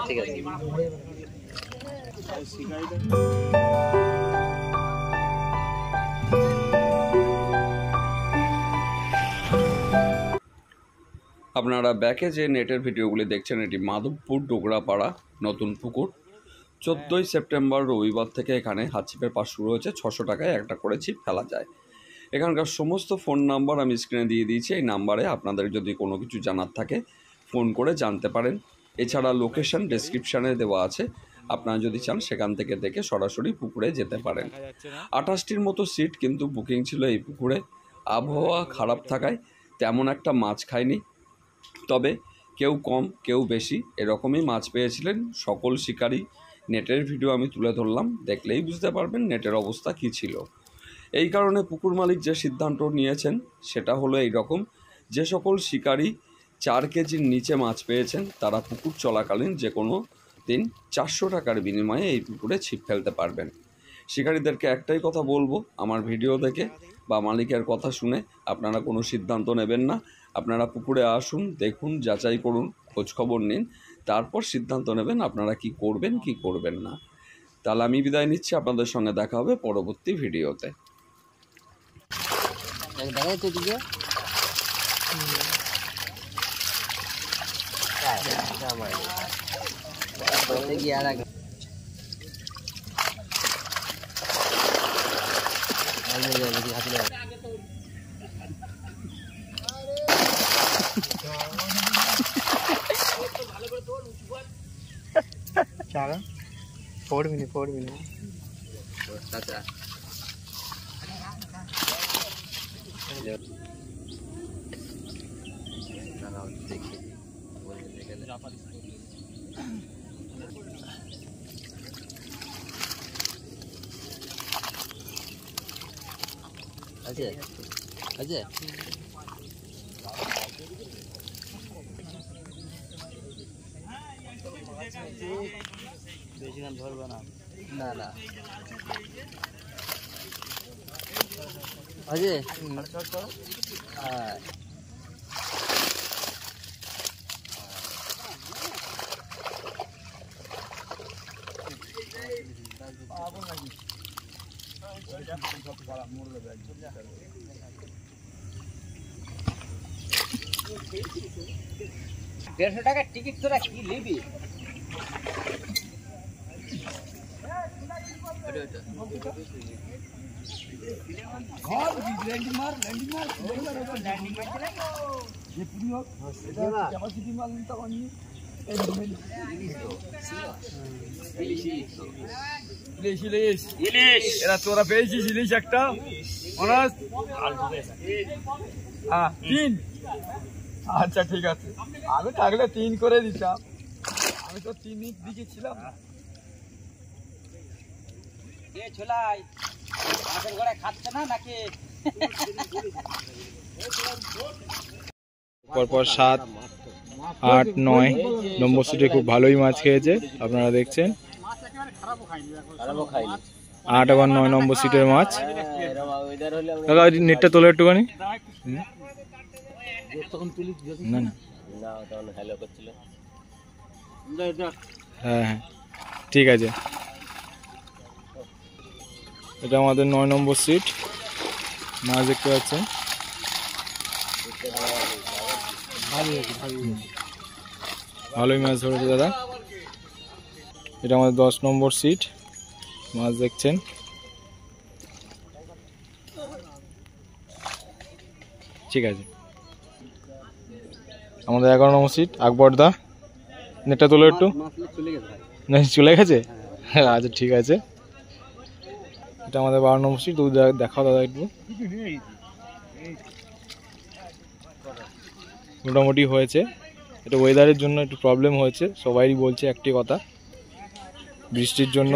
ঠিক আছে। আপনারা ব্যাকে যে নেটের ভিডিওগুলি দেখছেন এটি মাধবপুর ডোগরাপাড়া নতুন পুকুর। 14ই সেপ্টেম্বর রবিবার থেকে এখানে হাত ছিপের পাস শুরু হয়েছে। 600 টাকায় একটা করে ছিপ ফেলা যায়। এখানকার সমস্ত ফোন নাম্বার আমি স্ক্রিনে দিয়ে দিয়েছি। এই নাম্বারে আপনাদের যদি কোনো কিছু জানার থাকে ফোন করে জানতে পারেন। এছাড়া লোকেশন ডেসক্রিপশানে দেওয়া আছে, আপনারা যদি চান সেখান থেকে দেখে সরাসরি পুকুরে যেতে পারেন। 28টির মতো সিট কিন্তু বুকিং ছিল এই পুকুরে। আবহাওয়া খারাপ থাকায় তেমন একটা মাছ খায়নি, তবে কেউ কম কেউ বেশি এরকমই মাছ পেয়েছিলেন সকল শিকারী। নেটের ভিডিও আমি তুলে ধরলাম, দেখলেই বুঝতে পারবেন নেটের অবস্থা কী ছিল। এই কারণে পুকুর মালিক যে সিদ্ধান্ত নিয়েছেন সেটা হলো এই রকম, যে সকল শিকারী 4 কেজির নিচে মাছ পেয়েছেন তারা পুকুর চলাকালীন যে কোনো দিন 400 টাকার বিনিময়ে এই পুকুরে ছিপ ফেলতে পারবেন। শিকারীদেরকে একটাই কথা বলবো, আমার ভিডিও দেখে বা মালিকের কথা শুনে আপনারা কোনো সিদ্ধান্ত নেবেন না। আপনারা পুকুরে আসুন, দেখুন, যাচাই করুন, খোঁজখবর নিন, তারপর সিদ্ধান্ত নেবেন আপনারা কি করবেন কি করবেন না। তাহলে আমি বিদায় নিচ্ছি, আপনাদের সঙ্গে দেখা হবে পরবর্তী ভিডিওতে। फोड़ भी नहीं चाचा देखिए अजय अजय বেশি গান ধরবে না না না अजय देড়শো টাকা টিকিট তোরা কি নিবি এরা তোরা পেয়েছিস ইলিশ একটা তিন। আচ্ছা ঠিক আছে, আমি থাকলে 3 করে দিতাম, আমি তো 3 দিকে ছিলাম। ছোলাই মাছের ঘরে খাচ্ছে না নাকি পরপর 7, 8, 9 নম্বর সিটে খুব ভালোই মাছ খেয়েছে আপনারা দেখছেন। 8 এবং 9 নম্বর সিটের মাছ। দাদা নেটটা তোলে একটুখানি। না না হ্যাঁ হ্যাঁ ঠিক আছে। এটা আমাদের 9 নম্বর সিট, মাছ দেখতে পাচ্ছেন। ভালোই মাছ ধরেছে দাদা। এটা আমাদের 10 নম্বর সিট, মাছ দেখছেন। ঠিক আছে। আমাদের 11 নম্বর সিট আকবরদা, নেটটা তোলো একটু। না চলে গেছে, আচ্ছা ঠিক আছে। এটা আমাদের 12 নম্বর সিট, দেখাও দাদা একটু। মোটামুটি হয়েছে, এটা ওয়েদারের জন্য একটু প্রবলেম হয়েছে, সবাই বলছে একটি কথা, বৃষ্টির জন্য।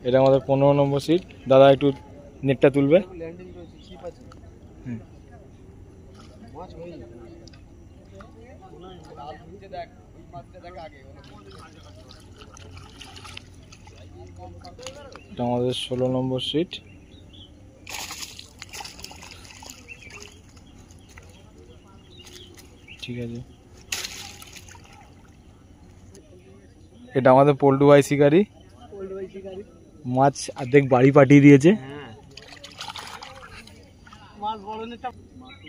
এটা আমাদের 15 নম্বর সিট, দাদা একটু নেটটা তুলবে। এটা আমাদের 16 নম্বর সিট। ঠিক আছে, এটা আমাদের পল্টু ভাই শিকারি, মাছ অর্ধেক বাড়ি পাঠিয়ে দিয়েছে।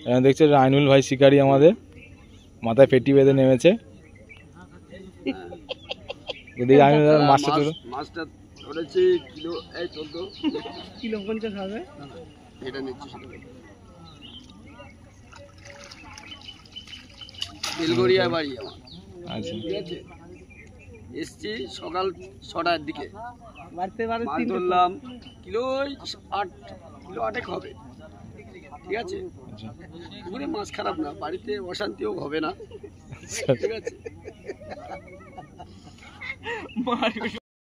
এখানে দেখছে আইনুল ভাই শিকারি আমাদের মাথায় পেটি বেঁধে নেমেছে। এদিকে আইনুল মাছটা তুলো। মাছটা ধরেছি কিলো এই 14 কিলো 50 হবে। এটা নিচ্ছি বেলগড়িয়া বাড়ি আমার। আচ্ছা, ঠিক আছে, এসছি সকাল 6টার দিকে, মাছ ধরলাম কিলো 8 কিলো 8 হবে। ঠিক আছে, আচ্ছা, পুকুরে মাছ খারাপ না, বাড়িতে অশান্তিও হবে না। ঠিক আছে,